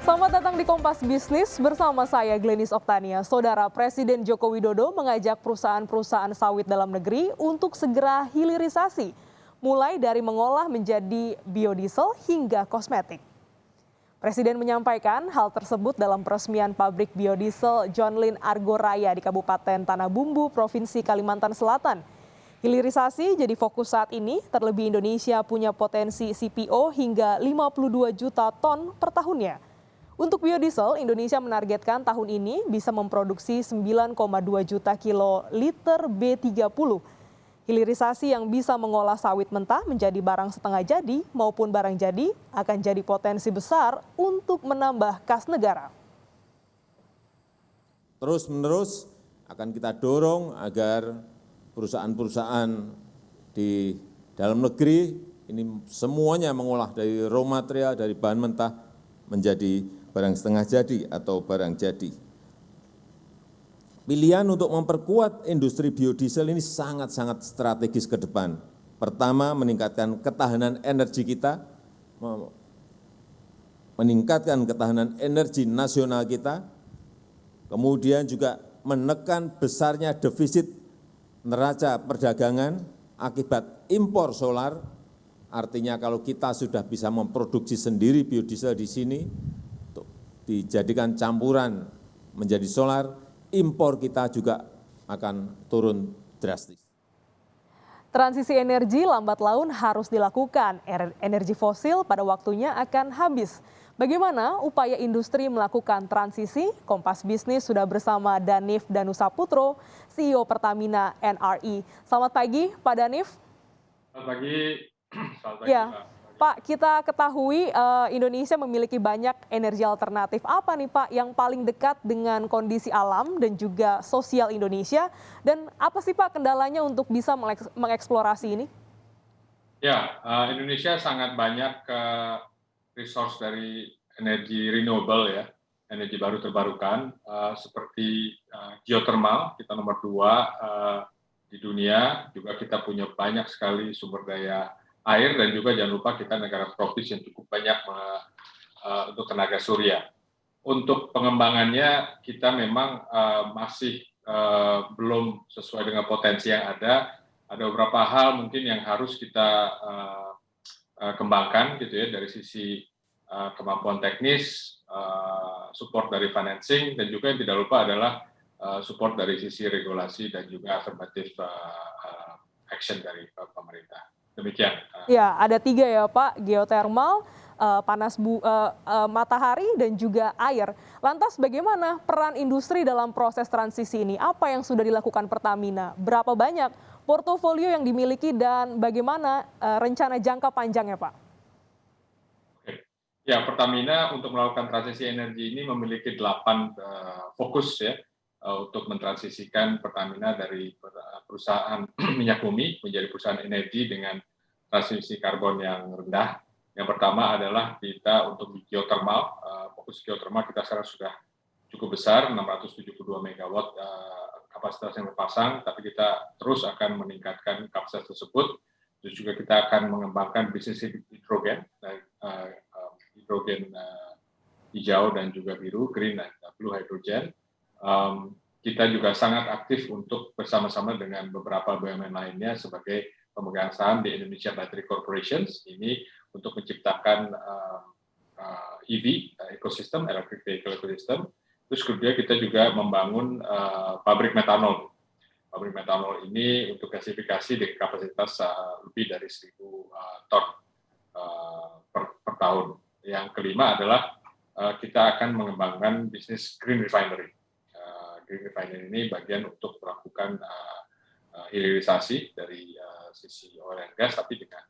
Selamat datang di Kompas Bisnis bersama saya Glenis Oktania. Saudara Presiden Joko Widodo mengajak perusahaan-perusahaan sawit dalam negeri untuk segera hilirisasi, mulai dari mengolah menjadi biodiesel hingga kosmetik. Presiden menyampaikan hal tersebut dalam peresmian pabrik biodiesel John Lynn Argo Raya di Kabupaten Tanah Bumbu, Provinsi Kalimantan Selatan. Hilirisasi jadi fokus saat ini, terlebih Indonesia punya potensi CPO hingga 52 juta ton per tahunnya. Untuk biodiesel, Indonesia menargetkan tahun ini bisa memproduksi 9,2 juta kiloliter B30. Hilirisasi yang bisa mengolah sawit mentah menjadi barang setengah jadi maupun barang jadi akan jadi potensi besar untuk menambah kas negara. Terus-menerus akan kita dorong agar perusahaan-perusahaan di dalam negeri ini semuanya mengolah dari raw material, dari bahan mentah menjadi barang setengah jadi atau barang jadi. Pilihan untuk memperkuat industri biodiesel ini sangat-sangat strategis ke depan. Pertama, meningkatkan ketahanan energi kita, meningkatkan ketahanan energi nasional kita, kemudian juga menekan besarnya defisit neraca perdagangan akibat impor solar. Artinya kalau kita sudah bisa memproduksi sendiri biodiesel di sini, dijadikan campuran menjadi solar, impor kita juga akan turun drastis. Transisi energi lambat laun harus dilakukan. Energi fosil pada waktunya akan habis. Bagaimana upaya industri melakukan transisi? Kompas Bisnis sudah bersama Danif Danusaputro, CEO Pertamina NRE. Selamat pagi, Pak Danif. Selamat pagi. Selamat pagi, Ya, Pak. Pak, kita ketahui Indonesia memiliki banyak energi alternatif. Apa nih Pak yang paling dekat dengan kondisi alam dan juga sosial Indonesia? Dan apa sih Pak kendalanya untuk bisa mengeksplorasi ini? Ya, Indonesia sangat banyak resource dari energi renewable ya, energi baru terbarukan, seperti geothermal, kita nomor 2 di dunia, juga kita punya banyak sekali sumber daya air, dan juga jangan lupa kita negara tropis yang cukup banyak untuk tenaga surya. Untuk pengembangannya kita memang masih belum sesuai dengan potensi yang ada. Ada beberapa hal mungkin yang harus kita kembangkan gitu ya, dari sisi kemampuan teknis, support dari financing, dan juga yang tidak lupa adalah support dari sisi regulasi dan juga affirmative action dari pemerintah. Demikian. Ya, ada 3 ya Pak, geothermal, matahari dan juga air. Lantas bagaimana peran industri dalam proses transisi ini? Apa yang sudah dilakukan Pertamina? Berapa banyak portofolio yang dimiliki dan bagaimana rencana jangka panjangnya Pak? Oke. Ya, Pertamina untuk melakukan transisi energi ini memiliki 8 fokus ya, untuk mentransisikan Pertamina dari perusahaan minyak bumi menjadi perusahaan energi dengan transmisi karbon yang rendah. Yang pertama adalah kita untuk di geothermal, fokus geothermal kita sekarang sudah cukup besar, 672 megawatt kapasitas yang terpasang, tapi kita terus akan meningkatkan kapasitas tersebut. Terus juga kita akan mengembangkan bisnis hidrogen, hidrogen hijau dan juga biru, green dan blue hydrogen. Kita juga sangat aktif untuk bersama-sama dengan beberapa BUMN lainnya sebagai pemegang saham di Indonesia Battery Corporation ini untuk menciptakan EV ekosistem, electric vehicle ecosystem. Terus kedua kita juga membangun pabrik metanol. Pabrik metanol ini untuk gasifikasi dengan kapasitas lebih dari 1.000 ton per tahun. Yang kelima adalah kita akan mengembangkan bisnis green refinery. Green refinery ini bagian untuk melakukan hilirisasi dari sisi oil and gas, tapi dengan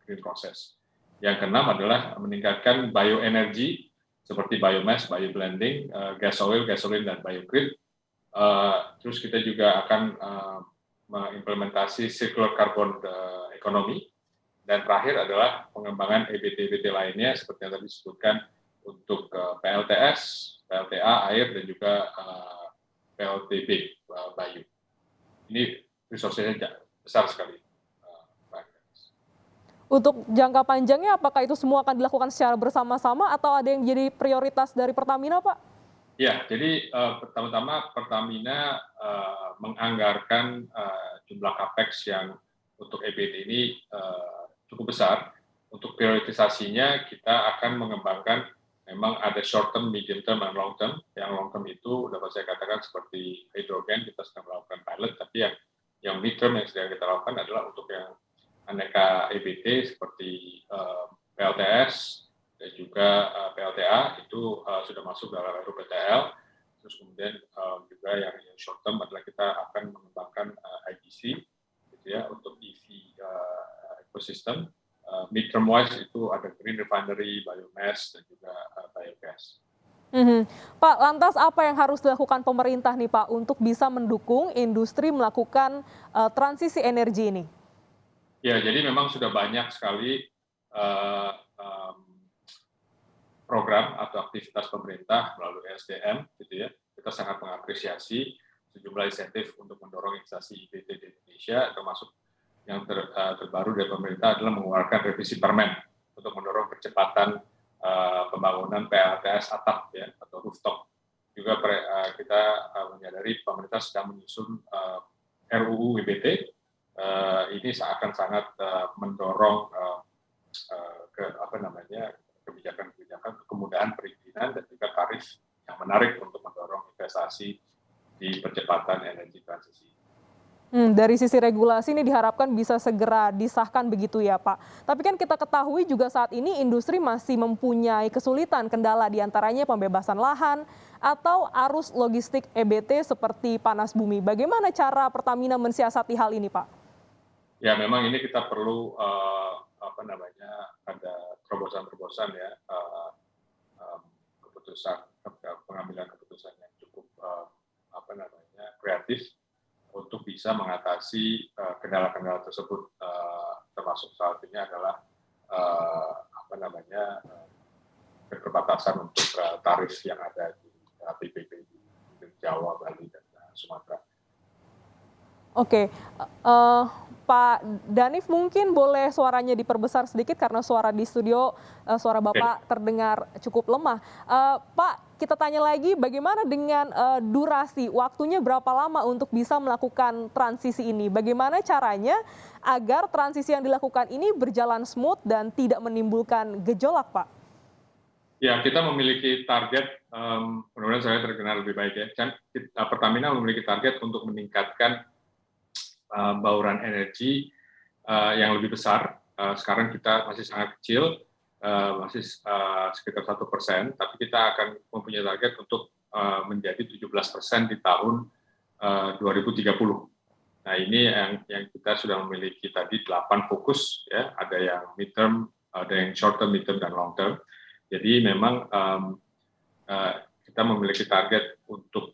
green process. Yang keenam adalah meningkatkan bioenergi seperti biomass, bioblending, gas oil, gasoline, dan biogrid. Terus kita juga akan mengimplementasi circular carbon economy. Dan terakhir adalah pengembangan EBT-EBT lainnya seperti yang tadi disebutkan untuk PLTS, PLTA, air, dan juga PLTB, Bayu. Ini resource-nya besar sekali. Untuk jangka panjangnya apakah itu semua akan dilakukan secara bersama-sama atau ada yang jadi prioritas dari Pertamina, Pak? Ya, jadi pertama-tama Pertamina menganggarkan jumlah capex yang untuk EBT ini cukup besar. Untuk prioritisasinya kita akan mengembangkan, memang ada short term, medium term, dan long term. Yang long term itu dapat saya katakan seperti hidrogen, kita sedang melakukan pilot, tapi yang mid term yang sedang kita lakukan adalah untuk yang aneka EBT seperti PLTS dan juga PLTA itu sudah masuk dalam RUPTL. Terus kemudian juga yang short term adalah kita akan mengembangkan IBC gitu ya, untuk EV ecosystem. Mid-term wise itu ada green refinery, biomass, dan juga biogas. Pak, lantas apa yang harus dilakukan pemerintah nih Pak untuk bisa mendukung industri melakukan transisi energi ini? Ya, jadi memang sudah banyak sekali program atau aktivitas pemerintah melalui SDM, gitu ya. Kita sangat mengapresiasi sejumlah insentif untuk mendorong investasi IBT di Indonesia, termasuk yang terbaru dari pemerintah adalah mengeluarkan revisi Permen untuk mendorong percepatan pembangunan PLTS atap ya, atau rooftop. Juga kita menyadari pemerintah sedang menyusun RUU IBT. Ini akan sangat mendorong kebijakan-kebijakan kemudahan perizinan dan juga tarif yang menarik untuk mendorong investasi di percepatan energi transisi. Dari sisi regulasi ini diharapkan bisa segera disahkan begitu ya Pak. Tapi kan kita ketahui juga saat ini industri masih mempunyai kesulitan kendala diantaranya pembebasan lahan atau arus logistik EBT seperti panas bumi. Bagaimana cara Pertamina mensiasati hal ini Pak? Ya memang ini kita perlu ada terobosan-terobosan ya, pengambilan keputusan yang cukup kreatif untuk bisa mengatasi kendala-kendala tersebut, termasuk salah satunya adalah keterbatasan untuk tarif yang ada di PPP di Jawa, Bali, dan Sumatera. Oke, Pak Danif mungkin boleh suaranya diperbesar sedikit karena suara di studio, suara Bapak terdengar cukup lemah. Pak, kita tanya lagi bagaimana dengan durasi, waktunya berapa lama untuk bisa melakukan transisi ini? Bagaimana caranya agar transisi yang dilakukan ini berjalan smooth dan tidak menimbulkan gejolak, Pak? Ya, kita memiliki target, mudah-mudahan saya terkenal lebih baik ya. Pertamina memiliki target untuk meningkatkan bauran energi yang lebih besar. Sekarang kita masih sangat kecil, masih sekitar 1%, tapi kita akan mempunyai target untuk menjadi 17% di tahun 2030. Nah ini yang kita sudah memiliki tadi 8 fokus, ya, ada yang mid-term, ada yang short-term, mid-term, dan long-term. Jadi memang kita memiliki target untuk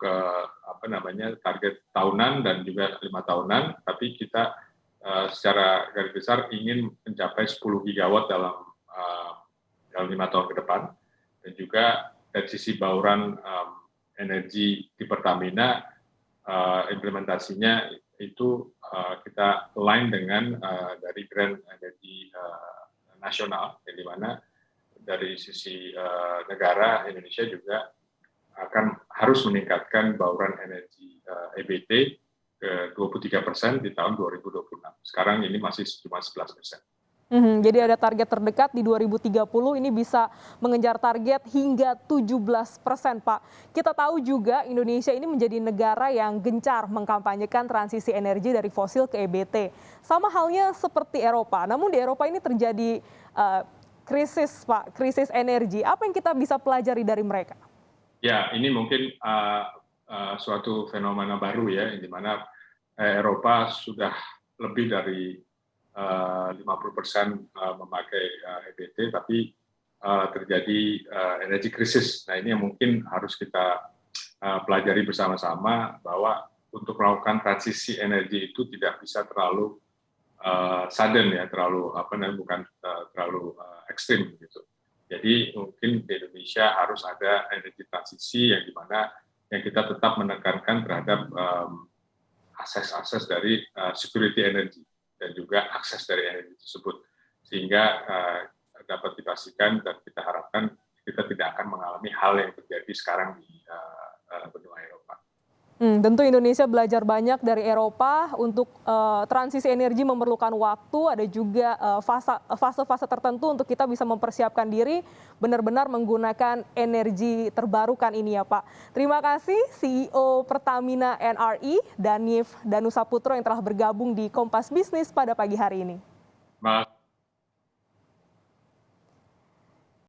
target tahunan dan juga 5 tahunan, tapi kita secara garis besar ingin mencapai 10 gigawatt dalam 5 tahun ke depan. Dan juga dari sisi bauran energi di Pertamina, implementasinya itu kita align dengan dari Grand Energy Nasional, di mana dari sisi negara Indonesia juga akan harus meningkatkan bauran energi EBT ke 23% di tahun 2026. Sekarang ini masih cuma 11%. Jadi ada target terdekat di 2030 ini bisa mengejar target hingga 17%, Pak. Kita tahu juga Indonesia ini menjadi negara yang gencar mengkampanyekan transisi energi dari fosil ke EBT. Sama halnya seperti Eropa, namun di Eropa ini terjadi krisis, Pak, krisis energi. Apa yang kita bisa pelajari dari mereka? Ya, ini mungkin suatu fenomena baru ya, di mana Eropa sudah lebih dari 50% memakai EBT, tapi terjadi energi krisis. Nah ini yang mungkin harus kita pelajari bersama-sama, bahwa untuk melakukan transisi energi itu tidak bisa terlalu sudden ya, bukan terlalu ekstrim gitu. Jadi mungkin di Indonesia harus ada energi transisi yang dimana yang kita tetap menekankan terhadap akses dari security energy dan juga akses dari energi tersebut, sehingga dapat dipastikan dan kita harapkan kita tidak akan mengalami hal yang terjadi sekarang di benua Eropa. Tentu Indonesia belajar banyak dari Eropa untuk transisi energi memerlukan waktu, ada juga fase-fase tertentu untuk kita bisa mempersiapkan diri benar-benar menggunakan energi terbarukan ini ya Pak. Terima kasih CEO Pertamina NRI, Danif Danusaputro yang telah bergabung di Kompas Bisnis pada pagi hari ini.